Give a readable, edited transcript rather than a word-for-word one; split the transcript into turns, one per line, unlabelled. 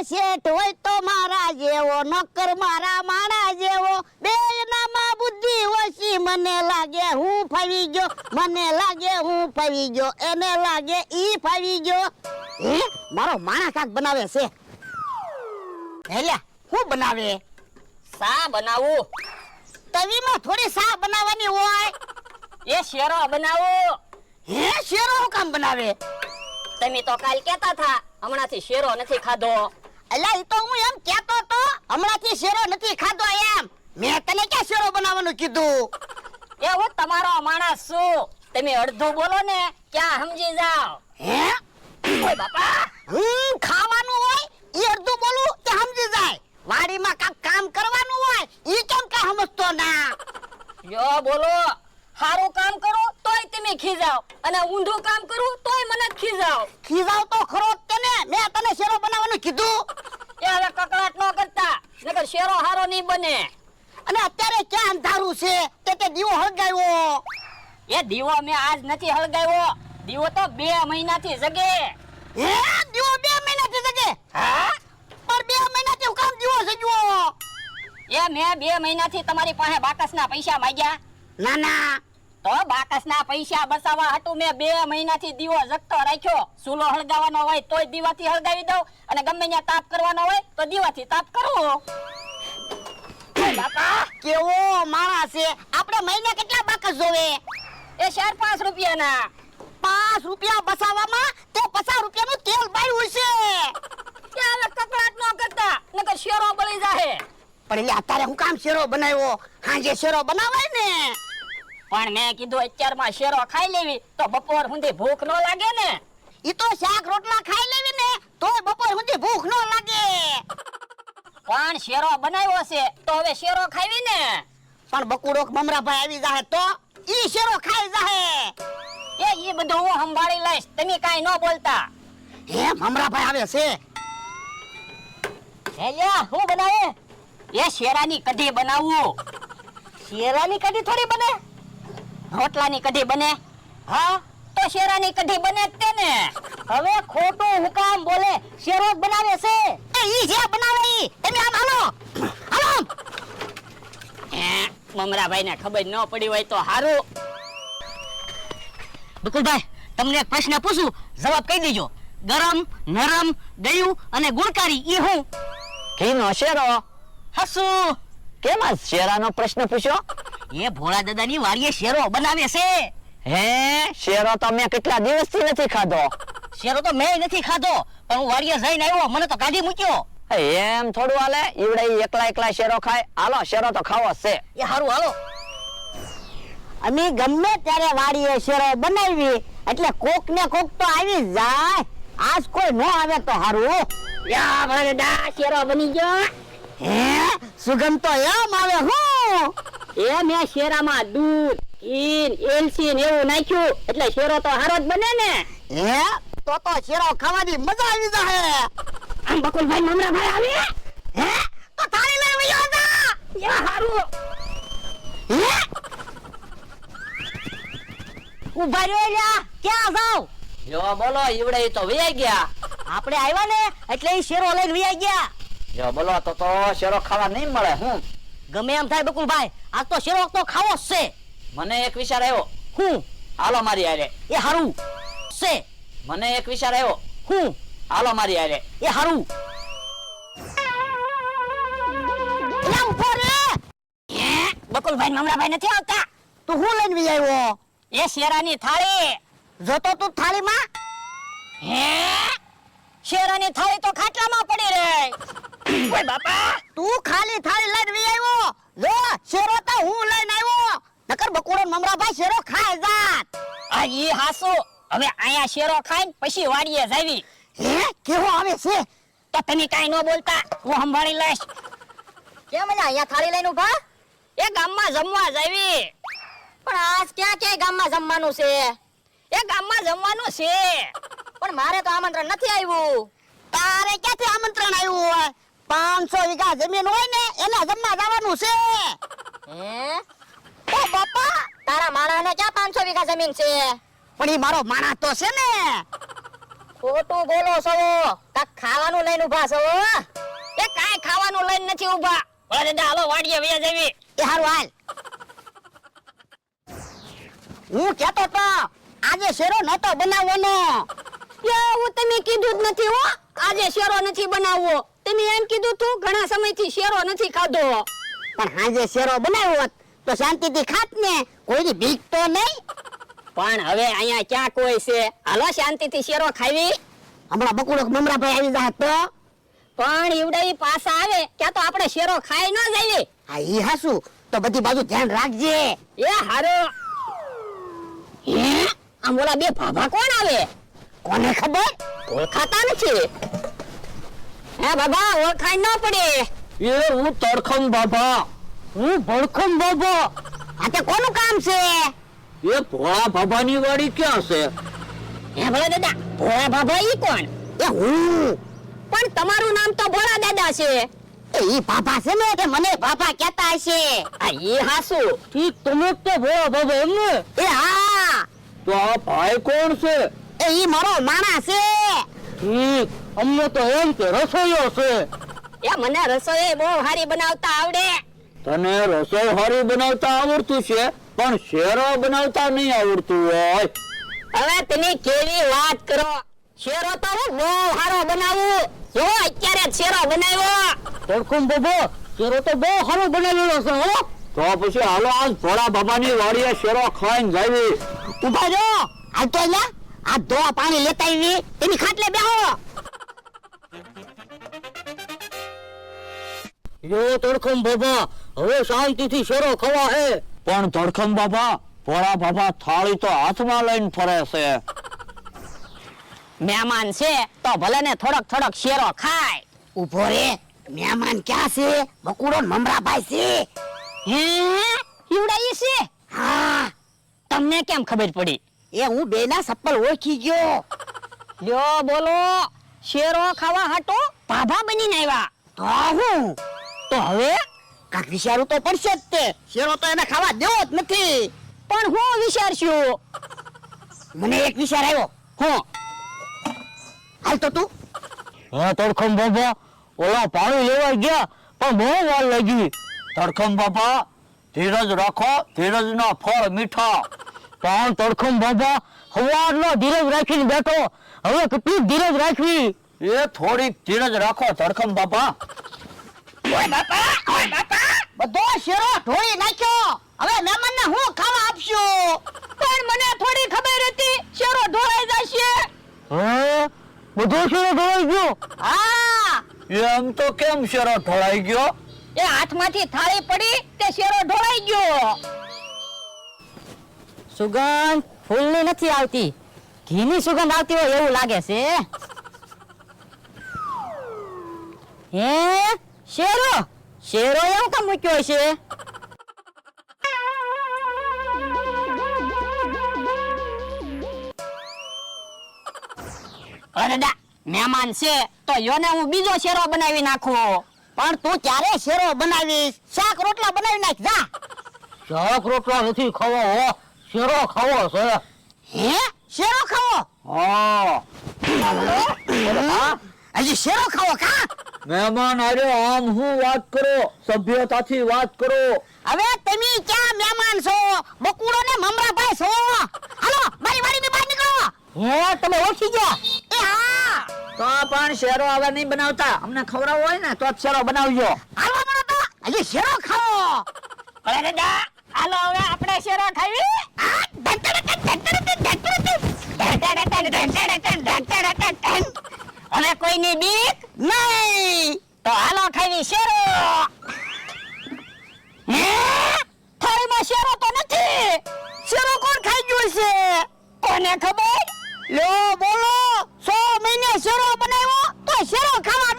શેઠ હોય તો મારા જેવો, નોકર મારા માણા જેવો, બેયનામાં બુદ્ધિ ઓછી. મને લાગે હું ફરી ગયો, મને લાગે હું ફરી ગયો, એને લાગે ઈ ફરી ગયો. હે, મારો માણા કાક બનાવે છે. હેલ્યા હું બનાવે?
સા બનાવું.
તવીમાં થોડી સા બનાવવાની હોય.
એ શેરો બનાવું.
હે, શેરો હું કામ બનાવે?
તમે તો કાલ કહેતા હતા હમણાંથી શેરો નથી ખાધો.
અલ્યા ઈ તો હું એમ કહેતો તો, હમણાંથી શેરો નથી ખાધો એમ. મેં તને ક્યાં શેરો બનાવવાનું કીધું?
એ હું તમારો માણસ છું, તમે અડધું બોલો ને ક્યાં સમજી જાઓ.
હે, ઓય બાપા, ખાવાનું હોય ઈ અડધું બોલું તે સમજી જાય. વાડીમાં કાક કામ કરવાનું હોય ઈ કેમ કા સમજતો ના?
જો બોલો, સારું કામ કરું તોય તમે ખીજાવ અને ઊંધું કામ કરું તોય મને ખીજાવ.
ખીજાવ તો ખરો જ તને. મેં તને શેરો બનાવવાનું કીધું.
એ હવે કકડાટ ન કરતા, નકર શેરો હારો નહીં બને.
અને અત્યારે ક્યાં અંધારું છે તે દીવો હળગાવ્યો?
એ દીવો મેં આજ નથી હળગાવ્યો, દીવો તો 2 મહિનાથી જગે.
હે, દીવો 2 મહિનાથી જગે?
હા,
પણ 2 મહિનાથી હું કામ દીવો સજ્યો?
એ મેં 2 મહિનાથી તમારી પાસે બાકસના પૈસા માંગ્યા?
ના ના,
તો બાકસના પૈસા બચાવવા હાટુ મેં 2 મહિનાથી દીવો જગતો રાખ્યો. ચૂલો હળગાવવાનો હોય તોય દીવાથી હળગાવી દઉં, અને ગમે ત્યાં તાપ કરવાનો હોય તો દીવાથી તાપ કરું.
બાપા કેવો માણસ છે. આપણે મહિને કેટલા બાકસ જોવે?
એ 4-5 રૂપિયાના.
5 રૂપિયા બચાવવામાં તે 50 રૂપિયાનું તેલ બાળ્યું છે.
એ હવે કકડાટ ન કરતા, નકર શેરો બળી જાહે.
પણ એટલે અત્યારે હું કામ શેરો બનાવ્યો? હાંજે શેરો બનાવાય ને.
પણ મેં કીધું અત્યારમાં શેરો ખાઈ લેવી તો બપોર સુધી ભૂખ ન લાગે ને.
ઈ તો શાક રોટલા ખાઈ લેવી ને તોય બપોર સુધી ભૂખ ન લાગે.
પણ શેરો બનાવ્યો છે તો હવે શેરો ખાવી ને.
પણ બકુડો મમરાભાઈ આવી જાહે તો ઈ શેરો ખાઈ જાહે.
એ ઈ બધું હું સંભાળી લઈશ, તમે કાઈ ન બોલતા.
હે, મમરાભાઈ આવે છે.
હેલ્યા હું બનાવે? એ શેરાની કઢી બનાવું. શેરાની કઢી થોડી બને, રોટલાની કઢી બને. હા, તો શેરાની કઢી બને જ તે ને. હવે ખોટું હું કામ બોલે? શેરો જ બનાવે છે.
એ ઈ જે બનાવે ઈ. તમે આમ હાલો હાલો.
મમરાભાઈ ને ખબર ન પડી હોય તો હારું. બકુલભાઈ, તમને એક પ્રશ્ન પૂછું, જવાબ કહી દેજો. ગરમ, નરમ, ગળ્યું અને ગુણકારી ઈ હું?
ઘીનો શેરો.
હસુ.
કેમ આ શેરાનો પ્રશ્ન પૂછ્યો?
એ ભોળા દાદાની વાડીએ શેરો બનાવે છે.
હે, શેરો તો મેં કેટલા દિવસથી નથી ખાધો.
શેરો તો મેં નથી ખાધો, પણ હું વાડીએ જઈને આવ્યો, મને તો કાઢી મૂક્યો.
એમ થોડું હાલે? ઈવડે એકલા શેરો ખાય? હાલો, શેરો તો ખાવો જ છે.
એ હારું હાલો.
અમે ગમે ત્યારે વાડીએ શેરો બનાવી એટલે કોક ને કોક તો આવી જાય. આજ કોઈ ન આવે તો હારું.
યા ભરડા, શેરો બની ગયો.
હે, સુગંધ તો એમ આવે. હું
એ મેં શેરામાં દૂધ, ઘી, એલચી ને એવું નાખ્યું એટલે શેરો તો હારો જ બને ને.
હે, તો શેરો ખાવાની મજા આવી જાય.
આમ બકુલભાઈ, મમરાભાઈ આવે.
હે, તો થાળી લઈ વયો જા.
યા હારું.
હે,
ઉભા રહ્યો લ્યા, ક્યાં જાવ?
જો બોલો, ઈવડે તો વૈયા ગયા.
આપણે આવ્યા ને એટલે ઈ શેરો લઈને વયા ગયા.
જો બોલો, તો શેરો ખાવા નહીં મળે. હું
ગમે એમ થાય બકુલભાઈ, આજ તો શેરો તો ખાવો જ છે.
મને એક વિચાર આવ્યો.
હું?
હાલો મારી હારે.
એ હારું છે.
મને એક વિચાર આવ્યો.
હું?
હાલો મારી હારે.
એ હારું.
લા ઉભો રે.
બકુલભાઈ મમરાભાઈ નથી આવતા.
તું હું લઈને વી આવ્યો?
એ શેરાની થાળી.
જોતો તું થાળીમાં?
હે, શેરાની થાળી તો ખાટલામાં પડી રહી. ઓય બાપા,
તું ખાલી થાળી લઈને વી આવ્યો? જો શેરો તો હું લઈને આવ્યો. નકર બકુડો મમરાભાઈ શેરો ખાઈ જાત.
આ ઈ હાસુ. હવે આયા શેરો ખાઈને પછી વાડીએ જાવી.
હે, કેવો આવે છે?
તો તમે કાઈ ન બોલતા, હું સંભાળી લઈશ.
કેમ અહીંયા થાળી લઈને ઉભા?
એ ગામમાં જમવા જાવી.
પણ આજ ક્યાં ગામમાં જમવાનું છે?
એ ગામમાં જમવાનું છે.
પણ મારે તો આમંત્રણ નથી આવ્યું. તારે ક્યાંથી આમંત્રણ આવ્યું હોય? 500 વીઘા જમીન હોય ને એને જમવા જવાનું છે. હે, ઓ બાપા, તારા માણાને ક્યાં 500 વીઘા જમીન છે? પણ ઈ મારો માણા તો છે ને.
ખોટું બોલો છો કાક ખાવાનું લઈને ઊભા છો એ કાઈ ખાવાનું લઈને નથી ઊભા ઓલા દાદા હાલો વાડીએ વયા જાવી
એ હારું હાલ. હું કહેતો તો આજે શેરો નતો બનાવવાનો.
હું તમે કીધું જ નથી હો આજે શેરો નથી બનાવવો તમે એમ કીધું તું ઘણા સમયથી શેરો નથી ખાધો
પણ હાજે શેરો બનાવ્યો હોત તો શાંતિથી ખાત ને, કોઈની ભીખ તો નહીં.
પણ હવે અહીંયા ક્યાં કોઈ છે હાલો શાંતિથી શેરો ખાવી
હમણાં બકુડો મમરાભાઈ આવી જાય તો
પણ ઈવડે પાછા આવે ક્યાં તો આપણે શેરો ખાઈ ન જાવી
હા ઈ હાસુ તો બધી બાજુ ધ્યાન રાખજે.
એ હારો હે આમ ઓલા બે ભાભા કોણ આવે
કોને ખબર?
ઓળખાતા નથી હે બાબા ઓળખાઈ ન પડે
એ હું તડખમ બાબા.
હું ભડખમ બાબો. આ તે કોનું કામ છે?
એ ભોળા બાબાની વાડી ક્યાં છે?
હે ભોળા દાદા ભોળા બાબા ઈ કોણ
એ હું.
પણ તમારું નામ તો ભોળા દાદા છે
એ ઈ પાપા છે ને કે મને પાપા કહેતા હશે.
આ ઈ હાસુ
ઠીક તમે તો ભોળા બાબા એમને?
એ હા
તો આ ભાઈ કોણ છે?
એ ઈ મારો માણસ છે.
ઠીક અમને તો એમ કે રસોઈયો છે.
એ મને રસોઈ બહુ સારી બનાવતા આવડે
તને રસોઈ હારી બનાવતા આવડતું છે પણ શેરો બનાવતા નહીં આવડતું હોય.
હવે તમે કેવી વાત કરો શેરો તો હું બહુ સારો બનાવું જો અત્યારે જ શેરો બનાવ્યો
તડખમ બાબા શેરો તો બહુ સારો બનાવેલો છે હો. તો પછી હાલો આજ ભોળા બાબાની વાડીએ શેરો ખાઈને જાવી.
ઉભા રહો. હાલ તો અહીંયા આ ધોવા પાણી લેતા આવી તેની ખાટલે બેહો.
યો તડખમ બાબા હવે શાંતિથી શેરો ખવા હે. પણ તડખમ બાબા ભોળા બાબા થાળી તો હાથમાં લઈને ફરે છે.
મહેમાન છે તો ભલે ને થોડોક થોડોક શેરો ખાય
ઉભો રે. મહેમાન ક્યાં છે? બકુડો ને મમરાભાઈ છે.
હે ઈવડાઈ છે
હા
તમને કેમ ખબર પડી
એ હું બેના સપ્પલ ઓળખી ગયો.
લ્યો બોલો શેરો ખાવા હાટો ભાભા બનીને આવ્યા
તો હું
તો હવે
કાક વિચારવું તો પડશે જ તે. શેરો તો એને ખાવા દેવો જ નથી.
પણ હું વિચારશું
મને એક વિચાર આવ્યો.
હું
હાલ તો તું.
હા તડખમ બાબા ઓલા પાણી લેવા ગયા પણ બહુ વાર લાગી. તડખમ બાબા ધીરજ રાખો, ધીરજના ફળ મીઠા. પણ તડખમ બાબા સવારનો ધીરજ રાખીને બેઠો, હવે કેટલી ધીરજ રાખવી? એ થોડીક ધીરજ રાખો તડખમ બાબા.
ઓય બાપા, ઓય બાપા, બધો શેરો ઢોળી નાખ્યો. હવે મહેમાનને હું ખાવા આપશું?
પણ મને થોડી ખબર હતી શેરો ઢોળાઈ જશે
હે બધો શેરો ઢોળાઈ ગયો?
હા
એમ તો કેમ શેરો ઢોળાઈ ગયો?
એ હાથમાંથી થાળી પડી તે શેરો ઢોળાઈ ગયો સુગંધ ફૂલની નથી આવતી ઘીની સુગંધ આવતી હોય એવું લાગે છે હે શેરો શેરો એવું કામ મૂક્યો છે અરે દાદા મહેમાન છે તો યોને હું બીજો શેરો બનાવી નાખું
પણ તું ક્યારે શેરો બનાવીશ? શાક રોટલા બનાવી નાખ જા.
શાક રોટલા નથી ખાવા હો, શેરો ખાવો છે.
હે શેરો ખાવો?
હા
હજી શેરો ખાવો કા?
મહેમાન આવ્યો આમ હું વાત કરો, સભ્યતાથી વાત કરો.
હવે તમે ક્યાં મહેમાન છો? બકુડો ને મમરાભાઈ છો. હાલો મારી વાડીની બહાર નીકળો.
હે તમે ઓળખી ગયા
એ હા
તો પણ શેરો હવે નહીં બનાવતા, અમને ખવડાવવો હોય ને તો જ શેરો બનાવજો.
હાલો મને તો હજી શેરો ખાવો.
અરે દાદા હાલો હવે આપણે શેરો ખાવી હવે કોઈની બીક
નહીં
તો હાલો ખાવી શેરો હે થાળીમાં શેરો તો નથી
શેરો કોણ ખાઈ ગયો છે?
કોને ખબર
લો બોલો 100 મહિને શેરો બનાવ્યો તો શેરો ખાવા